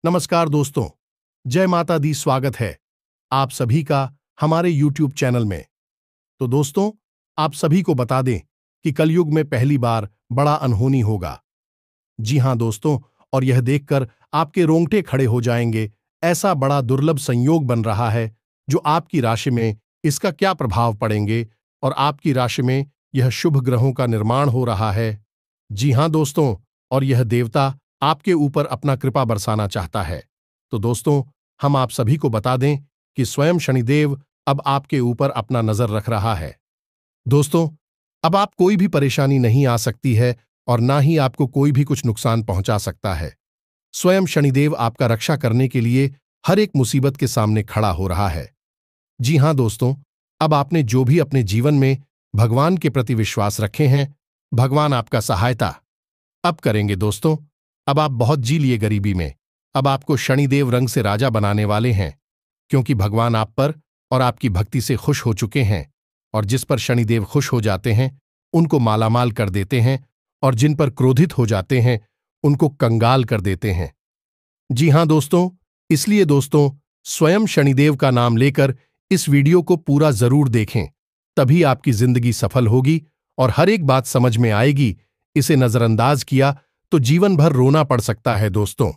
नमस्कार दोस्तों, जय माता दी। स्वागत है आप सभी का हमारे YouTube चैनल में। तो दोस्तों, आप सभी को बता दें कि कलयुग में पहली बार बड़ा अनहोनी होगा। जी हां दोस्तों, और यह देखकर आपके रोंगटे खड़े हो जाएंगे। ऐसा बड़ा दुर्लभ संयोग बन रहा है जो आपकी राशि में इसका क्या प्रभाव पड़ेंगे, और आपकी राशि में यह शुभ ग्रहों का निर्माण हो रहा है। जी हां दोस्तों, और यह देवता आपके ऊपर अपना कृपा बरसाना चाहता है। तो दोस्तों, हम आप सभी को बता दें कि स्वयं शनिदेव अब आपके ऊपर अपना नजर रख रहा है। दोस्तों, अब आप कोई भी परेशानी नहीं आ सकती है और ना ही आपको कोई भी कुछ नुकसान पहुंचा सकता है। स्वयं शनिदेव आपका रक्षा करने के लिए हर एक मुसीबत के सामने खड़ा हो रहा है। जी हां दोस्तों, अब आपने जो भी अपने जीवन में भगवान के प्रति विश्वास रखे हैं, भगवान आपका सहायता अब करेंगे। दोस्तों, अब आप बहुत जी लिए गरीबी में। अब आपको शनिदेव रंग से राजा बनाने वाले हैं, क्योंकि भगवान आप पर और आपकी भक्ति से खुश हो चुके हैं। और जिस पर शनिदेव खुश हो जाते हैं उनको मालामाल कर देते हैं, और जिन पर क्रोधित हो जाते हैं उनको कंगाल कर देते हैं। जी हां दोस्तों, इसलिए दोस्तों, स्वयं शनिदेव का नाम लेकर इस वीडियो को पूरा जरूर देखें, तभी आपकी जिंदगी सफल होगी और हर एक बात समझ में आएगी। इसे नजरअंदाज किया तो जीवन भर रोना पड़ सकता है दोस्तों,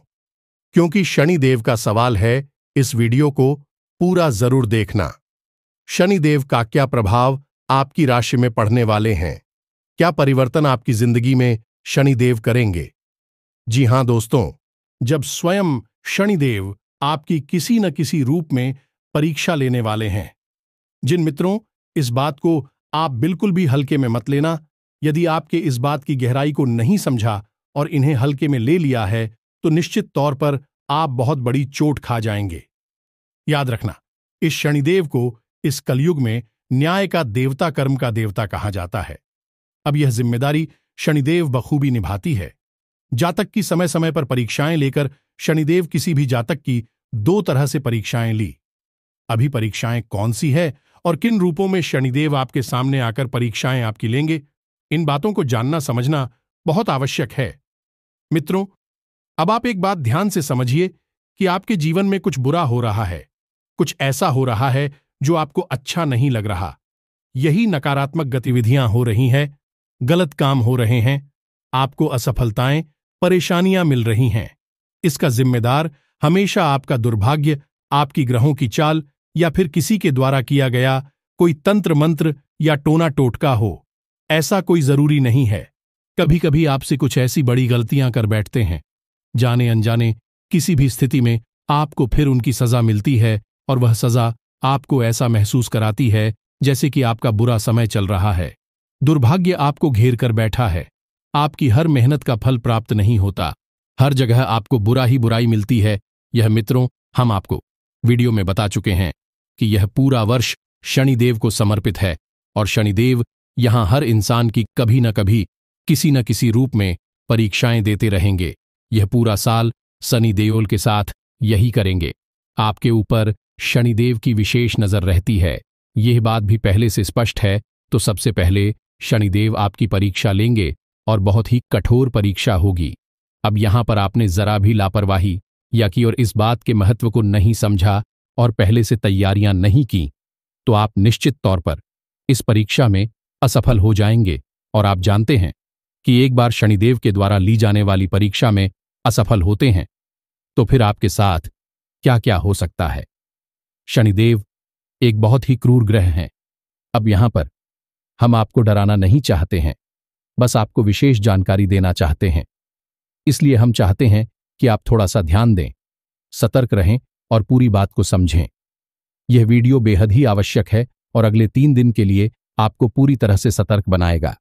क्योंकि शनिदेव का सवाल है। इस वीडियो को पूरा जरूर देखना। शनिदेव का क्या प्रभाव आपकी राशि में पड़ने वाले हैं, क्या परिवर्तन आपकी जिंदगी में शनिदेव करेंगे। जी हां दोस्तों, जब स्वयं शनिदेव आपकी किसी न किसी रूप में परीक्षा लेने वाले हैं। जिन मित्रों, इस बात को आप बिल्कुल भी हल्के में मत लेना। यदि आपके इस बात की गहराई को नहीं समझा और इन्हें हल्के में ले लिया है तो निश्चित तौर पर आप बहुत बड़ी चोट खा जाएंगे। याद रखना, इस शनिदेव को इस कलयुग में न्याय का देवता, कर्म का देवता कहा जाता है। अब यह जिम्मेदारी शनिदेव बखूबी निभाती है। जातक की समय समय पर परीक्षाएं लेकर शनिदेव किसी भी जातक की दो तरह से परीक्षाएं ली। अभी परीक्षाएं कौन सी है और किन रूपों में शनिदेव आपके सामने आकर परीक्षाएं आपकी लेंगे, इन बातों को जानना समझना बहुत आवश्यक है। मित्रों, अब आप एक बात ध्यान से समझिए कि आपके जीवन में कुछ बुरा हो रहा है, कुछ ऐसा हो रहा है जो आपको अच्छा नहीं लग रहा। यही नकारात्मक गतिविधियां हो रही हैं, गलत काम हो रहे हैं, आपको असफलताएं, परेशानियां मिल रही हैं। इसका जिम्मेदार हमेशा आपका दुर्भाग्य, आपकी ग्रहों की चाल या फिर किसी के द्वारा किया गया कोई तंत्र मंत्र या टोना टोटका हो। ऐसा कोई जरूरी नहीं है। कभी कभी आपसे कुछ ऐसी बड़ी गलतियां कर बैठते हैं, जाने अनजाने किसी भी स्थिति में आपको फिर उनकी सजा मिलती है, और वह सजा आपको ऐसा महसूस कराती है जैसे कि आपका बुरा समय चल रहा है। दुर्भाग्य आपको घेर कर बैठा है। आपकी हर मेहनत का फल प्राप्त नहीं होता। हर जगह आपको बुरा ही बुराई मिलती है। यह मित्रों, हम आपको वीडियो में बता चुके हैं कि यह पूरा वर्ष शनिदेव को समर्पित है, और शनिदेव यहां हर इंसान की कभी न कभी किसी न किसी रूप में परीक्षाएं देते रहेंगे। यह पूरा साल सनी देओल के साथ यही करेंगे। आपके ऊपर शनिदेव की विशेष नजर रहती है, यह बात भी पहले से स्पष्ट है। तो सबसे पहले शनिदेव आपकी परीक्षा लेंगे, और बहुत ही कठोर परीक्षा होगी। अब यहां पर आपने जरा भी लापरवाही या की और इस बात के महत्व को नहीं समझा और पहले से तैयारियां नहीं की, तो आप निश्चित तौर पर इस परीक्षा में असफल हो जाएंगे। और आप जानते हैं कि एक बार शनिदेव के द्वारा ली जाने वाली परीक्षा में असफल होते हैं तो फिर आपके साथ क्या क्या हो सकता है। शनिदेव एक बहुत ही क्रूर ग्रह हैं। अब यहां पर हम आपको डराना नहीं चाहते हैं, बस आपको विशेष जानकारी देना चाहते हैं। इसलिए हम चाहते हैं कि आप थोड़ा सा ध्यान दें, सतर्क रहें और पूरी बात को समझें। यह वीडियो बेहद ही आवश्यक है और अगले 3 दिन के लिए आपको पूरी तरह से सतर्क बनाएगा,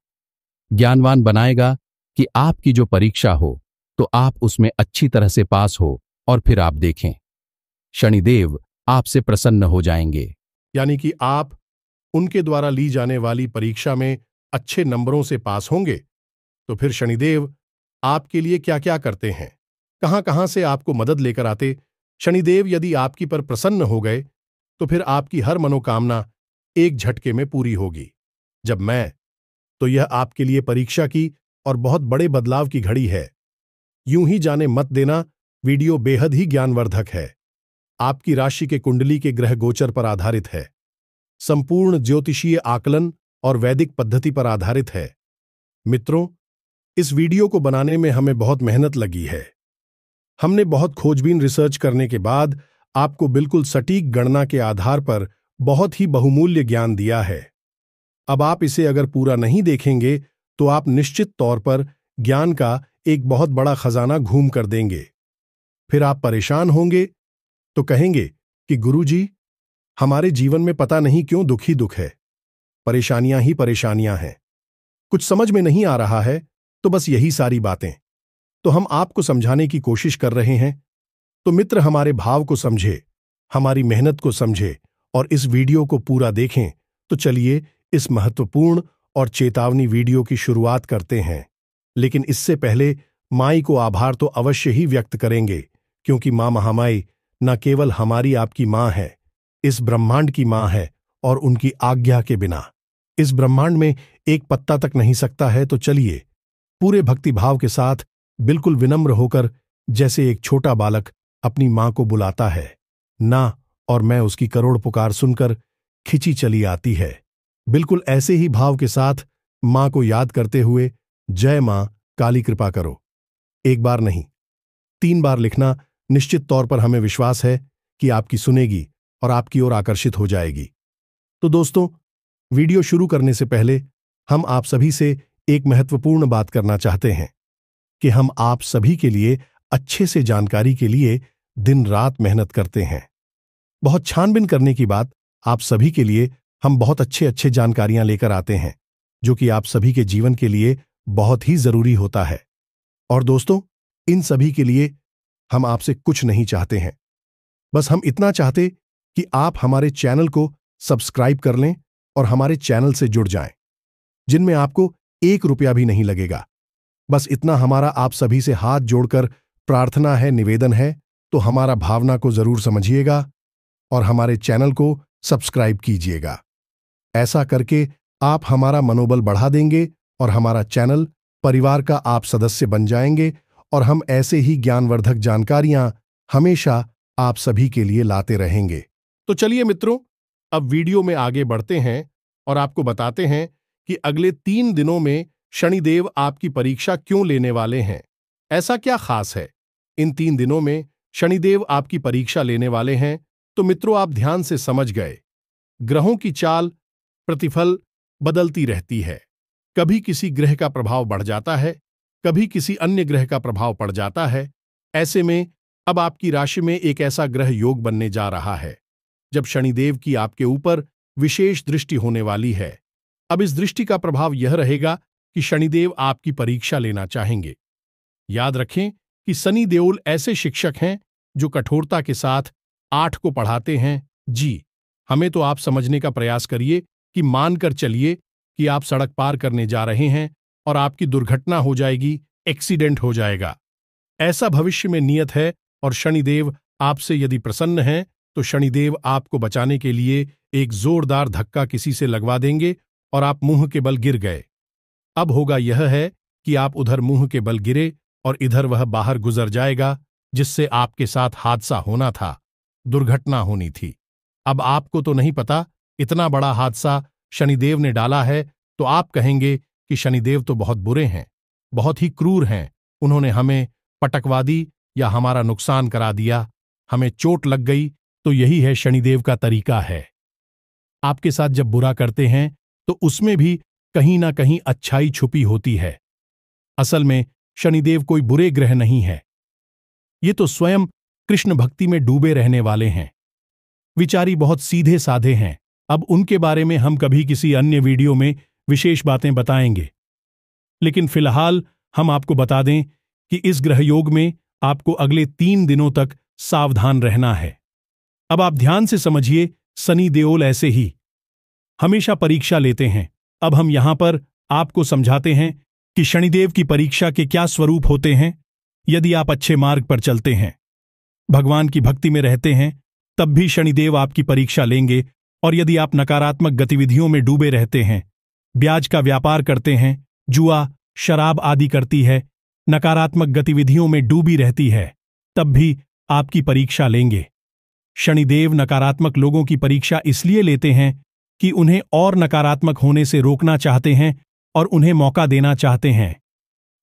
ज्ञानवान बनाएगा कि आपकी जो परीक्षा हो तो आप उसमें अच्छी तरह से पास हो, और फिर आप देखें शनिदेव आपसे प्रसन्न हो जाएंगे। यानी कि आप उनके द्वारा ली जाने वाली परीक्षा में अच्छे नंबरों से पास होंगे, तो फिर शनिदेव आपके लिए क्या क्या करते हैं, कहां कहां से आपको मदद लेकर आते। शनिदेव यदि आपकी पर प्रसन्न हो गए तो फिर आपकी हर मनोकामना एक झटके में पूरी होगी। जब मैं तो यह आपके लिए परीक्षा की और बहुत बड़े बदलाव की घड़ी है। यूं ही जाने मत देना वीडियो बेहद ही ज्ञानवर्धक है। आपकी राशि के कुंडली के ग्रह गोचर पर आधारित है, संपूर्ण ज्योतिषीय आकलन और वैदिक पद्धति पर आधारित है। मित्रों, इस वीडियो को बनाने में हमें बहुत मेहनत लगी है। हमने बहुत खोजबीन रिसर्च करने के बाद आपको बिल्कुल सटीक गणना के आधार पर बहुत ही बहुमूल्य ज्ञान दिया है। अब आप इसे अगर पूरा नहीं देखेंगे तो आप निश्चित तौर पर ज्ञान का एक बहुत बड़ा खजाना घूम कर देंगे। फिर आप परेशान होंगे तो कहेंगे कि गुरुजी, हमारे जीवन में पता नहीं क्यों दुख ही दुख है, परेशानियां ही परेशानियां हैं, कुछ समझ में नहीं आ रहा है। तो बस यही सारी बातें तो हम आपको समझाने की कोशिश कर रहे हैं। तो मित्र, हमारे भाव को समझे, हमारी मेहनत को समझे और इस वीडियो को पूरा देखें। तो चलिए इस महत्वपूर्ण और चेतावनी वीडियो की शुरुआत करते हैं। लेकिन इससे पहले माई को आभार तो अवश्य ही व्यक्त करेंगे, क्योंकि मां महामाई न केवल हमारी आपकी मां है, इस ब्रह्मांड की मां है और उनकी आज्ञा के बिना इस ब्रह्मांड में एक पत्ता तक नहीं सकता है। तो चलिए पूरे भक्तिभाव के साथ, बिल्कुल विनम्र होकर, जैसे एक छोटा बालक अपनी मां को बुलाता है ना, और मैं उसकी करोड़ पुकार सुनकर खिंची चली आती है, बिल्कुल ऐसे ही भाव के साथ मां को याद करते हुए, जय मां काली कृपा करो, एक बार नहीं 3 बार लिखना निश्चित तौर पर हमें विश्वास है कि आपकी सुनेगी और आपकी ओर आकर्षित हो जाएगी। तो दोस्तों, वीडियो शुरू करने से पहले हम आप सभी से एक महत्वपूर्ण बात करना चाहते हैं कि हम आप सभी के लिए अच्छे से जानकारी के लिए दिन रात मेहनत करते हैं। बहुत छानबीन करने की बात, आप सभी के लिए हम बहुत अच्छे जानकारियां लेकर आते हैं, जो कि आप सभी के जीवन के लिए बहुत ही जरूरी होता है। और दोस्तों, इन सभी के लिए हम आपसे कुछ नहीं चाहते हैं, बस हम इतना चाहते कि आप हमारे चैनल को सब्सक्राइब कर लें और हमारे चैनल से जुड़ जाएं, जिनमें आपको 1 रुपया भी नहीं लगेगा। बस इतना हमारा आप सभी से हाथ जोड़कर प्रार्थना है, निवेदन है। तो हमारा भावना को जरूर समझिएगा और हमारे चैनल को सब्सक्राइब कीजिएगा। ऐसा करके आप हमारा मनोबल बढ़ा देंगे और हमारा चैनल परिवार का आप सदस्य बन जाएंगे, और हम ऐसे ही ज्ञानवर्धक जानकारियां हमेशा आप सभी के लिए लाते रहेंगे। तो चलिए मित्रों, अब वीडियो में आगे बढ़ते हैं और आपको बताते हैं कि अगले 3 दिनों में शनिदेव आपकी परीक्षा क्यों लेने वाले हैं। ऐसा क्या खास है इन 3 दिनों में शनिदेव आपकी परीक्षा लेने वाले हैं? तो मित्रों, आप ध्यान से समझ गए, ग्रहों की चाल प्रतिफल बदलती रहती है। कभी किसी ग्रह का प्रभाव बढ़ जाता है, कभी किसी अन्य ग्रह का प्रभाव पड़ जाता है। ऐसे में अब आपकी राशि में एक ऐसा ग्रह योग बनने जा रहा है जब शनिदेव की आपके ऊपर विशेष दृष्टि होने वाली है। अब इस दृष्टि का प्रभाव यह रहेगा कि शनिदेव आपकी परीक्षा लेना चाहेंगे। याद रखें कि शनि देओल ऐसे शिक्षक हैं जो कठोरता के साथ 8 को पढ़ाते हैं। जी, हमें तो आप समझने का प्रयास करिए कि मानकर चलिए कि आप सड़क पार करने जा रहे हैं और आपकी दुर्घटना हो जाएगी, एक्सीडेंट हो जाएगा। ऐसा भविष्य में नियत है, और शनिदेव आपसे यदि प्रसन्न हैं तो शनिदेव आपको बचाने के लिए एक जोरदार धक्का किसी से लगवा देंगे और आप मुंह के बल गिर गए। अब होगा यह है कि आप उधर मुंह के बल गिरे और इधर वह बाहर गुजर जाएगा, जिससे आपके साथ हादसा होना था, दुर्घटना होनी थी। अब आपको तो नहीं पता इतना बड़ा हादसा शनिदेव ने डाला है, तो आप कहेंगे कि शनिदेव तो बहुत बुरे हैं, बहुत ही क्रूर हैं, उन्होंने हमें पटकवा दी या हमारा नुकसान करा दिया, हमें चोट लग गई। तो यही है शनिदेव का तरीका है। आपके साथ जब बुरा करते हैं तो उसमें भी कहीं ना कहीं अच्छाई छुपी होती है। असल में शनिदेव कोई बुरे ग्रह नहीं है, ये तो स्वयं कृष्ण भक्ति में डूबे रहने वाले हैं। विचारी बहुत सीधे साधे हैं। अब उनके बारे में हम कभी किसी अन्य वीडियो में विशेष बातें बताएंगे, लेकिन फिलहाल हम आपको बता दें कि इस ग्रह योग में आपको अगले 3 दिनों तक सावधान रहना है। अब आप ध्यान से समझिए, शनि देओल ऐसे ही हमेशा परीक्षा लेते हैं। अब हम यहां पर आपको समझाते हैं कि शनिदेव की परीक्षा के क्या स्वरूप होते हैं। यदि आप अच्छे मार्ग पर चलते हैं, भगवान की भक्ति में रहते हैं, तब भी शनिदेव आपकी परीक्षा लेंगे। और यदि आप नकारात्मक गतिविधियों में डूबे रहते हैं, ब्याज का व्यापार करते हैं, जुआ शराब आदि करती है, नकारात्मक गतिविधियों में डूबी रहती है, तब भी आपकी परीक्षा लेंगे। शनिदेव नकारात्मक लोगों की परीक्षा इसलिए लेते हैं कि उन्हें और नकारात्मक होने से रोकना चाहते हैं और उन्हें मौका देना चाहते हैं।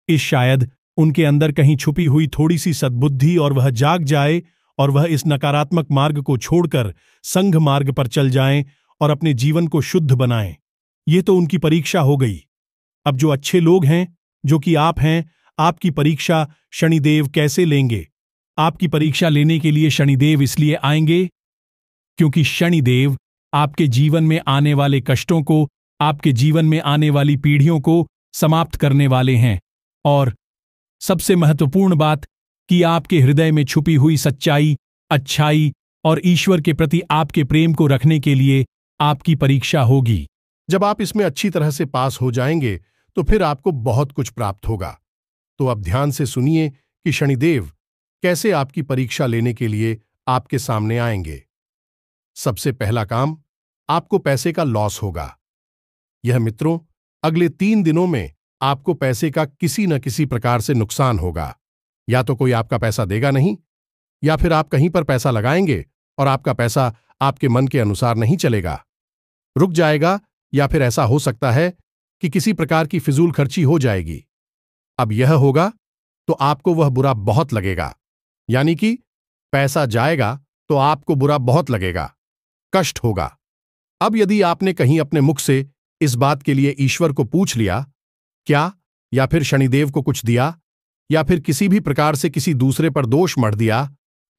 इस शायद उनके अंदर कहीं छुपी हुई थोड़ी सी सद्बुद्धि और वह जाग जाए और वह इस नकारात्मक मार्ग को छोड़कर संघ मार्ग पर चल जाएं और अपने जीवन को शुद्ध बनाएं। ये तो उनकी परीक्षा हो गई। अब जो अच्छे लोग हैं, जो कि आप हैं, आपकी परीक्षा शनिदेव कैसे लेंगे? आपकी परीक्षा लेने के लिए शनिदेव इसलिए आएंगे क्योंकि शनिदेव आपके जीवन में आने वाले कष्टों को, आपके जीवन में आने वाली पीढ़ियों को समाप्त करने वाले हैं। और सबसे महत्वपूर्ण बात कि आपके हृदय में छुपी हुई सच्चाई, अच्छाई और ईश्वर के प्रति आपके प्रेम को रखने के लिए आपकी परीक्षा होगी। जब आप इसमें अच्छी तरह से पास हो जाएंगे तो फिर आपको बहुत कुछ प्राप्त होगा। तो अब ध्यान से सुनिए कि शनिदेव कैसे आपकी परीक्षा लेने के लिए आपके सामने आएंगे। सबसे पहला काम, आपको पैसे का लॉस होगा। यह मित्रों, अगले 3 दिनों में आपको पैसे का किसी न किसी प्रकार से नुकसान होगा। या तो कोई आपका पैसा देगा नहीं, या फिर आप कहीं पर पैसा लगाएंगे और आपका पैसा आपके मन के अनुसार नहीं चलेगा, रुक जाएगा, या फिर ऐसा हो सकता है कि किसी प्रकार की फिजूल खर्ची हो जाएगी। अब यह होगा तो आपको वह बुरा बहुत लगेगा, यानी कि पैसा जाएगा तो आपको बुरा बहुत लगेगा, कष्ट होगा। अब यदि आपने कहीं अपने मुख से इस बात के लिए ईश्वर को पूछ लिया क्या, या फिर शनिदेव को कुछ दिया, या फिर किसी भी प्रकार से किसी दूसरे पर दोष मढ़ दिया,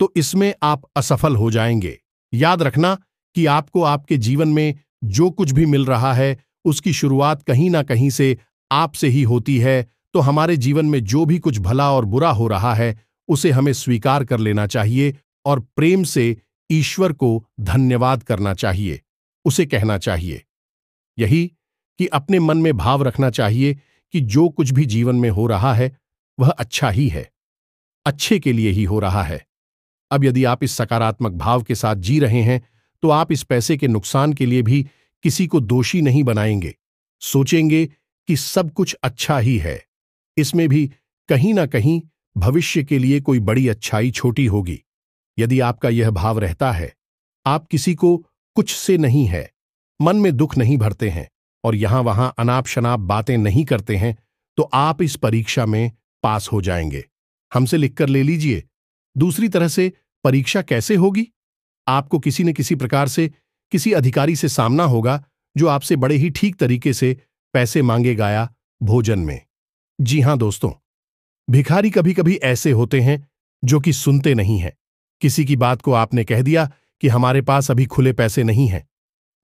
तो इसमें आप असफल हो जाएंगे। याद रखना कि आपको आपके जीवन में जो कुछ भी मिल रहा है उसकी शुरुआत कहीं ना कहीं से आपसे ही होती है। तो हमारे जीवन में जो भी कुछ भला और बुरा हो रहा है उसे हमें स्वीकार कर लेना चाहिए और प्रेम से ईश्वर को धन्यवाद करना चाहिए, उसे कहना चाहिए। यही कि अपने मन में भाव रखना चाहिए कि जो कुछ भी जीवन में हो रहा है वह अच्छा ही है, अच्छे के लिए ही हो रहा है। अब यदि आप इस सकारात्मक भाव के साथ जी रहे हैं तो आप इस पैसे के नुकसान के लिए भी किसी को दोषी नहीं बनाएंगे। सोचेंगे कि सब कुछ अच्छा ही है, इसमें भी कहीं ना कहीं भविष्य के लिए कोई बड़ी अच्छाई छोटी होगी। यदि आपका यह भाव रहता है, आप किसी को कुछ से नहीं है, मन में दुख नहीं भरते हैं और यहां वहां अनाप शनाप बातें नहीं करते हैं, तो आप इस परीक्षा में पास हो जाएंगे। हमसे लिखकर ले लीजिए। दूसरी तरह से परीक्षा कैसे होगी? आपको किसी न किसी प्रकार से किसी अधिकारी से सामना होगा जो आपसे बड़े ही ठीक तरीके से पैसे मांगेगा या भोजन में। जी हां दोस्तों, भिखारी कभी कभी ऐसे होते हैं जो कि सुनते नहीं हैं। किसी की बात को आपने कह दिया कि हमारे पास अभी खुले पैसे नहीं हैं,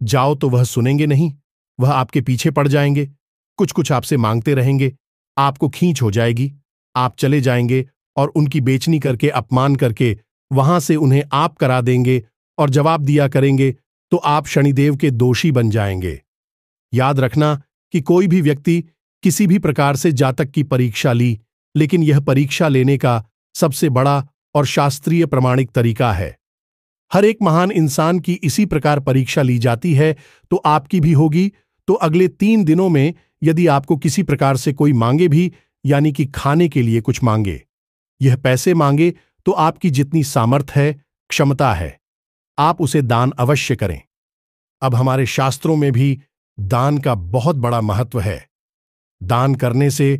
जाओ, तो वह सुनेंगे नहीं, वह आपके पीछे पड़ जाएंगे, कुछ कुछ आपसे मांगते रहेंगे, आपको खींच हो जाएगी, आप चले जाएंगे और उनकी बेचनी करके, अपमान करके वहां से उन्हें आप करा देंगे और जवाब दिया करेंगे, तो आप शनिदेव के दोषी बन जाएंगे। याद रखना कि कोई भी व्यक्ति किसी भी प्रकार से जातक की परीक्षा ली, लेकिन यह परीक्षा लेने का सबसे बड़ा और शास्त्रीय प्रमाणिक तरीका है। हर एक महान इंसान की इसी प्रकार परीक्षा ली जाती है, तो आपकी भी होगी। तो अगले 3 दिनों में यदि आपको किसी प्रकार से कोई मांगे भी, यानी कि खाने के लिए कुछ मांगे, यह पैसे मांगे, तो आपकी जितनी सामर्थ्य है, क्षमता है, आप उसे दान अवश्य करें। अब हमारे शास्त्रों में भी दान का बहुत बड़ा महत्व है। दान करने से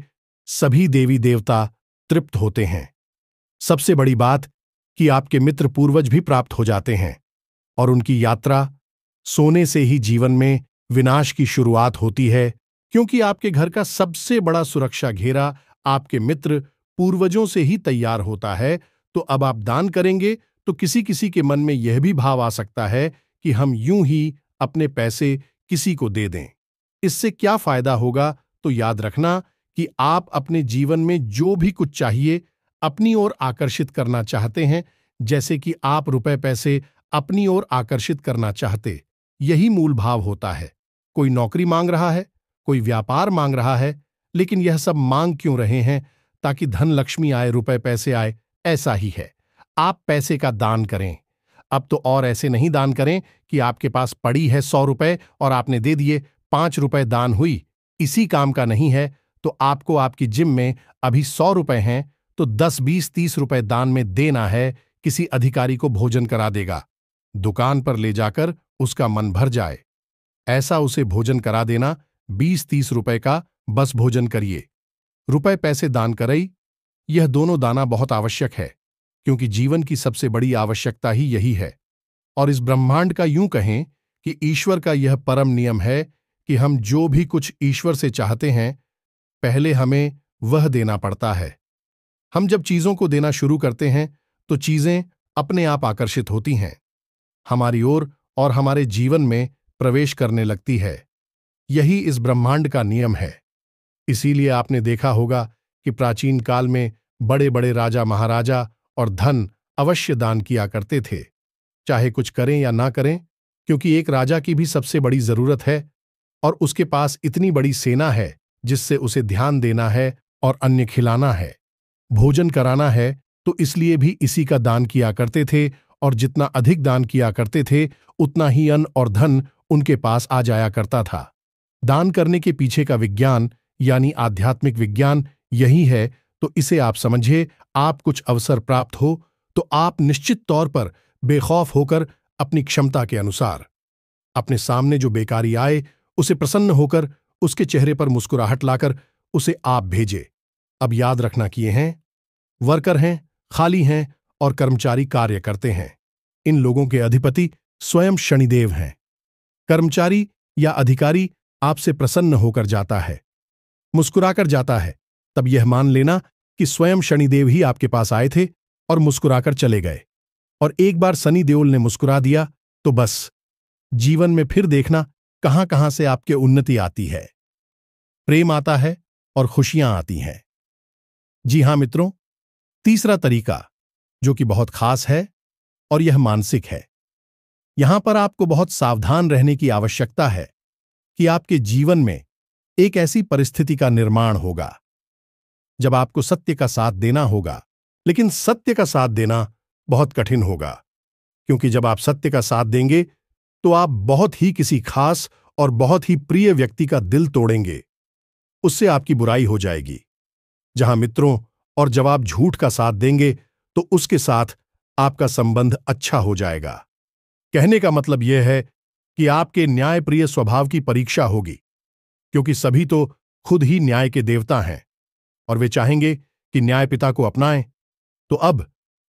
सभी देवी देवता तृप्त होते हैं। सबसे बड़ी बात कि आपके मित्र पूर्वज भी प्राप्त हो जाते हैं और उनकी यात्रा सोने से ही जीवन में विनाश की शुरुआत होती है, क्योंकि आपके घर का सबसे बड़ा सुरक्षा घेरा आपके मित्र पूर्वजों से ही तैयार होता है। तो अब आप दान करेंगे तो किसी किसी के मन में यह भी भाव आ सकता है कि हम यूं ही अपने पैसे किसी को दे दें, इससे क्या फायदा होगा? तो याद रखना कि आप अपने जीवन में जो भी कुछ चाहिए अपनी ओर आकर्षित करना चाहते हैं, जैसे कि आप रुपए पैसे अपनी ओर आकर्षित करना चाहते, यही मूल भाव होता है। कोई नौकरी मांग रहा है, कोई व्यापार मांग रहा है, लेकिन यह सब मांग क्यों रहे हैं? ताकि धन लक्ष्मी आए, रुपए पैसे आए, ऐसा ही है। आप पैसे का दान करें। अब तो और ऐसे नहीं दान करें कि आपके पास पड़ी है 100 रुपए और आपने दे दिए, 5 रुपए दान हुई, इसी काम का नहीं है। तो आपको आपकी जिम में अभी 100 रुपए हैं, तो 10, 20, 30 रुपए दान में देना है, किसी अधिकारी को भोजन करा देगा। दुकान पर ले जाकर उसका मन भर जाए, ऐसा उसे भोजन करा देना। 20-30 रुपए का बस भोजन करिए। रुपए पैसे दान करई, यह दोनों दाना बहुत आवश्यक है, क्योंकि जीवन की सबसे बड़ी आवश्यकता ही यही है। और इस ब्रह्मांड का यूं कहें कि ईश्वर का यह परम नियम है कि हम जो भी कुछ ईश्वर से चाहते हैं, पहले हमें वह देना पड़ता है। हम जब चीजों को देना शुरू करते हैं तो चीजें अपने आप आकर्षित होती हैं हमारी ओर और हमारे जीवन में प्रवेश करने लगती है। यही इस ब्रह्मांड का नियम है। इसीलिए आपने देखा होगा कि प्राचीन काल में बड़े बड़े राजा महाराजा और धन अवश्य दान किया करते थे, चाहे कुछ करें या ना करें, क्योंकि एक राजा की भी सबसे बड़ी जरूरत है और उसके पास इतनी बड़ी सेना है जिससे उसे ध्यान देना है और अन्य खिलाना है, भोजन कराना है, तो इसलिए भी इसी का दान किया करते थे। और जितना अधिक दान किया करते थे उतना ही अन्न और धन उनके पास आ जाया करता था। दान करने के पीछे का विज्ञान यानी आध्यात्मिक विज्ञान यही है। तो इसे आप समझिए, आप कुछ अवसर प्राप्त हो तो आप निश्चित तौर पर बेखौफ होकर अपनी क्षमता के अनुसार अपने सामने जो बेकारी आए उसे प्रसन्न होकर उसके चेहरे पर मुस्कुराहट लाकर उसे आप भेजे। अब याद रखना कि ये हैं, वर्कर हैं, खाली हैं और कर्मचारी कार्य करते हैं। इन लोगों के अधिपति स्वयं शनिदेव हैं। कर्मचारी या अधिकारी आपसे प्रसन्न होकर जाता है, मुस्कुराकर जाता है, तब यह मान लेना कि स्वयं शनिदेव ही आपके पास आए थे और मुस्कुराकर चले गए। और एक बार सनी देओल ने मुस्कुरा दिया तो बस जीवन में फिर देखना कहां कहां से आपके उन्नति आती है, प्रेम आता है और खुशियां आती हैं। जी हां मित्रों, तीसरा तरीका जो कि बहुत खास है और यह मानसिक है। यहां पर आपको बहुत सावधान रहने की आवश्यकता है कि आपके जीवन में एक ऐसी परिस्थिति का निर्माण होगा जब आपको सत्य का साथ देना होगा, लेकिन सत्य का साथ देना बहुत कठिन होगा, क्योंकि जब आप सत्य का साथ देंगे तो आप बहुत ही किसी खास और बहुत ही प्रिय व्यक्ति का दिल तोड़ेंगे, उससे आपकी बुराई हो जाएगी। जहां मित्रों और जब आप झूठ का साथ देंगे तो उसके साथ आपका संबंध अच्छा हो जाएगा। कहने का मतलब यह है कि आपके न्यायप्रिय स्वभाव की परीक्षा होगी, क्योंकि सभी तो खुद ही न्याय के देवता हैं और वे चाहेंगे कि न्यायपिता को अपनाएं। तो अब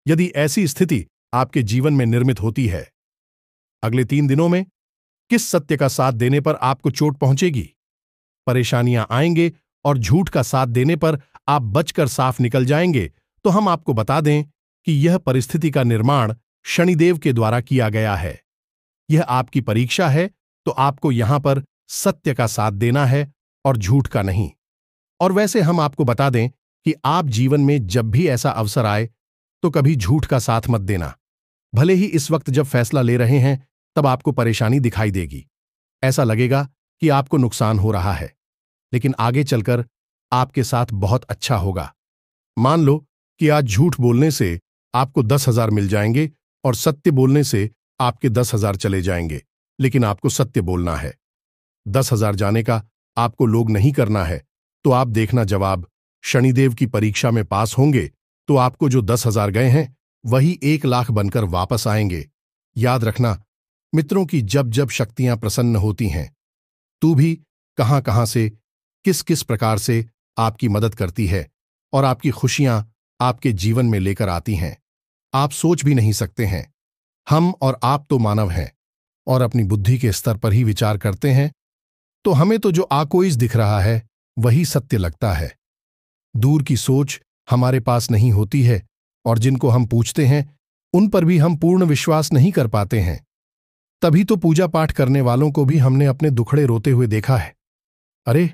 यदि ऐसी स्थिति आपके जीवन में निर्मित होती है, अगले 3 दिनों में किस सत्य का साथ देने पर आपको चोट पहुंचेगी, परेशानियां आएंगे और झूठ का साथ देने पर आप बचकर साफ निकल जाएंगे, तो हम आपको बता दें कि यह परिस्थिति का निर्माण शनिदेव के द्वारा किया गया है। यह आपकी परीक्षा है, तो आपको यहां पर सत्य का साथ देना है और झूठ का नहीं। और वैसे हम आपको बता दें कि आप जीवन में जब भी ऐसा अवसर आए तो कभी झूठ का साथ मत देना। भले ही इस वक्त जब फैसला ले रहे हैं तब आपको परेशानी दिखाई देगी, ऐसा लगेगा कि आपको नुकसान हो रहा है, लेकिन आगे चलकर आपके साथ बहुत अच्छा होगा। मान लो कि आज झूठ बोलने से आपको 10,000 मिल जाएंगे और सत्य बोलने से आपके 10,000 चले जाएंगे, लेकिन आपको सत्य बोलना है। 10,000 जाने का आपको लोग नहीं करना है, तो आप देखना जवाब शनिदेव की परीक्षा में पास होंगे तो आपको जो 10,000 गए हैं वही 1,00,000 बनकर वापस आएंगे। याद रखना मित्रों की जब जब शक्तियां प्रसन्न होती हैं, तू भी कहां कहां से किस किस प्रकार से आपकी मदद करती है और आपकी खुशियां आपके जीवन में लेकर आती हैं, आप सोच भी नहीं सकते हैं। हम और आप तो मानव हैं और अपनी बुद्धि के स्तर पर ही विचार करते हैं, तो हमें तो जो आकोइज दिख रहा है वही सत्य लगता है। दूर की सोच हमारे पास नहीं होती है और जिनको हम पूछते हैं उन पर भी हम पूर्ण विश्वास नहीं कर पाते हैं। तभी तो पूजा पाठ करने वालों को भी हमने अपने दुखड़े रोते हुए देखा है। अरे,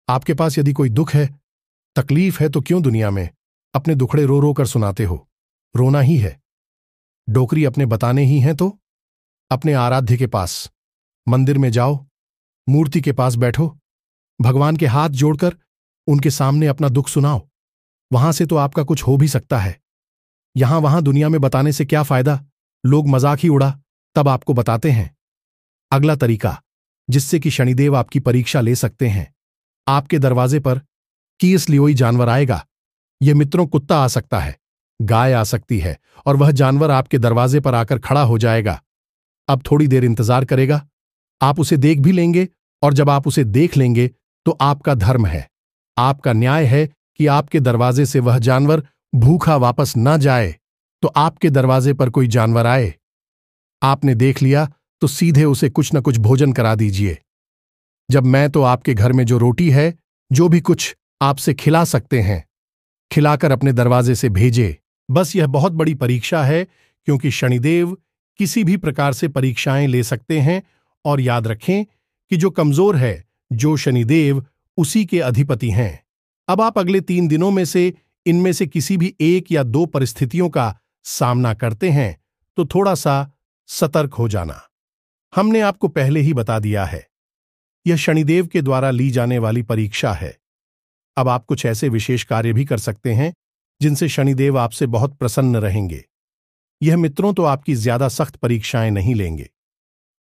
आपके पास यदि कोई दुख है, तकलीफ है, तो क्यों दुनिया में अपने दुखड़े रो रो कर सुनाते हो? रोना ही है, डोकरी अपने बताने ही हैं, तो अपने आराध्य के पास मंदिर में जाओ, मूर्ति के पास बैठो, भगवान के हाथ जोड़कर उनके सामने अपना दुख सुनाओ। वहां से तो आपका कुछ हो भी सकता है। यहां वहां दुनिया में बताने से क्या फायदा, लोग मजाक ही उड़ा तब आपको बताते हैं। अगला तरीका जिससे कि शनिदेव आपकी परीक्षा ले सकते हैं, आपके दरवाजे पर कीस लियोई जानवर आएगा यह मित्रों कुत्ता आ सकता है, गाय आ सकती है और वह जानवर आपके दरवाजे पर आकर खड़ा हो जाएगा। अब थोड़ी देर इंतजार करेगा, आप उसे देख भी लेंगे और जब आप उसे देख लेंगे तो आपका धर्म है, आपका न्याय है कि आपके दरवाजे से वह जानवर भूखा वापस न जाए। तो आपके दरवाजे पर कोई जानवर आए, आपने देख लिया तो सीधे उसे कुछ न कुछ भोजन करा दीजिए। जब मैं तो आपके घर में जो रोटी है, जो भी कुछ आपसे खिला सकते हैं, खिलाकर अपने दरवाजे से भेजे। बस यह बहुत बड़ी परीक्षा है, क्योंकि शनिदेव किसी भी प्रकार से परीक्षाएं ले सकते हैं। और याद रखें कि जो कमजोर है, जो शनिदेव, उसी के अधिपति हैं। अब आप अगले 3 दिनों में से इनमें से किसी भी 1 या 2 परिस्थितियों का सामना करते हैं तो थोड़ा सा सतर्क हो जाना। हमने आपको पहले ही बता दिया है, यह शनिदेव के द्वारा ली जाने वाली परीक्षा है। अब आप कुछ ऐसे विशेष कार्य भी कर सकते हैं जिनसे शनिदेव आपसे बहुत प्रसन्न रहेंगे। यह मित्रों तो आपकी ज्यादा सख्त परीक्षाएं नहीं लेंगे।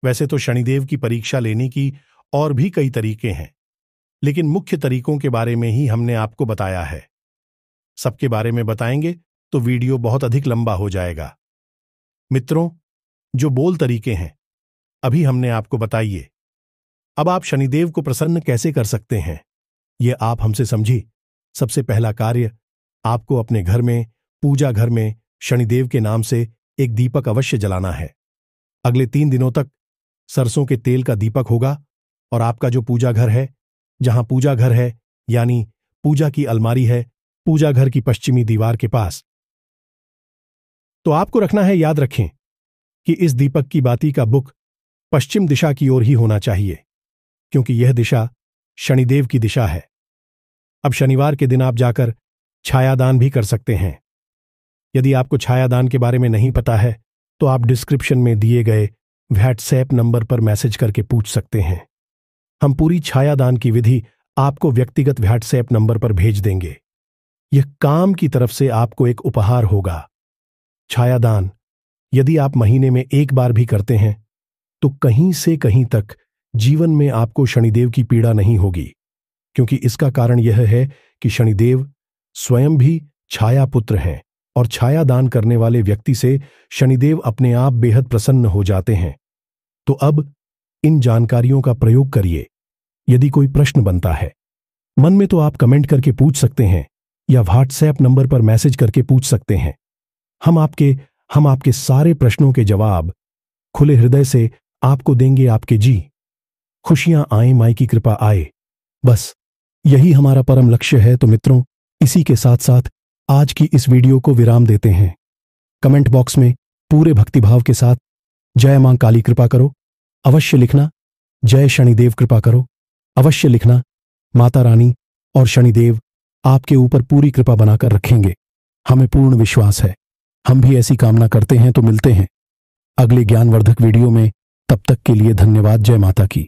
वैसे तो शनिदेव की परीक्षा लेने की और भी कई तरीके हैं, लेकिन मुख्य तरीकों के बारे में ही हमने आपको बताया है। सबके बारे में बताएंगे तो वीडियो बहुत अधिक लंबा हो जाएगा। मित्रों, जो बोल तरीके हैं अभी हमने आपको बताइए। अब आप शनिदेव को प्रसन्न कैसे कर सकते हैं, यह आप हमसे समझिए। सबसे पहला कार्य, आपको अपने घर में, पूजा घर में शनिदेव के नाम से एक दीपक अवश्य जलाना है। अगले 3 दिनों तक सरसों के तेल का दीपक होगा और आपका जो पूजा घर है, जहां पूजा घर है यानी पूजा की अलमारी है, पूजा घर की पश्चिमी दीवार के पास, तो आपको रखना है, याद रखें कि इस दीपक की बाती का बुक पश्चिम दिशा की ओर ही होना चाहिए, क्योंकि यह दिशा शनिदेव की दिशा है। अब शनिवार के दिन आप जाकर छायादान भी कर सकते हैं। यदि आपको छायादान के बारे में नहीं पता है तो आप डिस्क्रिप्शन में दिए गए व्हाट्सएप नंबर पर मैसेज करके पूछ सकते हैं। हम पूरी छायादान की विधि आपको व्यक्तिगत व्हाट्सएप नंबर पर भेज देंगे। यह काम की तरफ से आपको एक उपहार होगा। छायादान यदि आप महीने में 1 बार भी करते हैं तो कहीं से कहीं तक जीवन में आपको शनिदेव की पीड़ा नहीं होगी, क्योंकि इसका कारण यह है कि शनिदेव स्वयं भी छाया पुत्र हैं और छाया दान करने वाले व्यक्ति से शनिदेव अपने आप बेहद प्रसन्न हो जाते हैं। तो अब इन जानकारियों का प्रयोग करिए। यदि कोई प्रश्न बनता है मन में तो आप कमेंट करके पूछ सकते हैं या व्हाट्सएप नंबर पर मैसेज करके पूछ सकते हैं। हम आपके सारे प्रश्नों के जवाब खुले हृदय से आपको देंगे। आपके जी खुशियां आए, माई की कृपा आए, बस यही हमारा परम लक्ष्य है। तो मित्रों, इसी के साथ साथ आज की इस वीडियो को विराम देते हैं। कमेंट बॉक्स में पूरे भक्तिभाव के साथ जय मां काली कृपा करो अवश्य लिखना, जय शनिदेव कृपा करो अवश्य लिखना। माता रानी और शनिदेव आपके ऊपर पूरी कृपा बनाकर रखेंगे, हमें पूर्ण विश्वास है। हम भी ऐसी कामना करते हैं। तो मिलते हैं अगले ज्ञानवर्धक वीडियो में, तब तक के लिए धन्यवाद। जय माता की।